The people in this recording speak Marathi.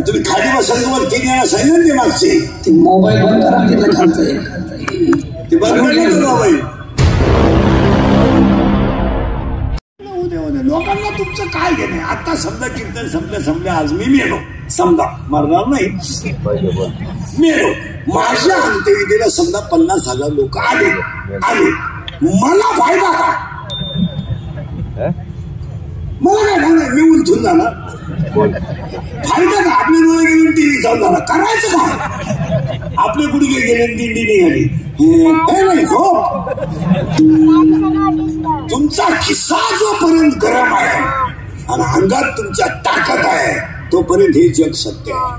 तुम्ही खाली बसून तुम्हाला 3 वेळा सांगितलं ते मागचे ते मोबाईल बंद करा तिथं खालचं ते बंद करा मोबाईल. लोकांना तुमचं काय घेणे. आता समजा कीर्तन संपलं आज मी मेलो समजा मरणार नाही मेलो माझ्या अंत्यविधीला समजा 50,000 लोक आले मला फायदा का. मला काय सांगा मी उलटून जाणार फायदा का. आपले डोळे गेले टीव्ही चालू झाला करायचं काय. आपले गुडघे गेले दिंडी निघाली नाही झोप. तुमचा खिस्सा जोपर्यंत गरम आहे आणि अंगात तुमच्या ताकद आहे तोपर्यंत हे जग सत्य आहे.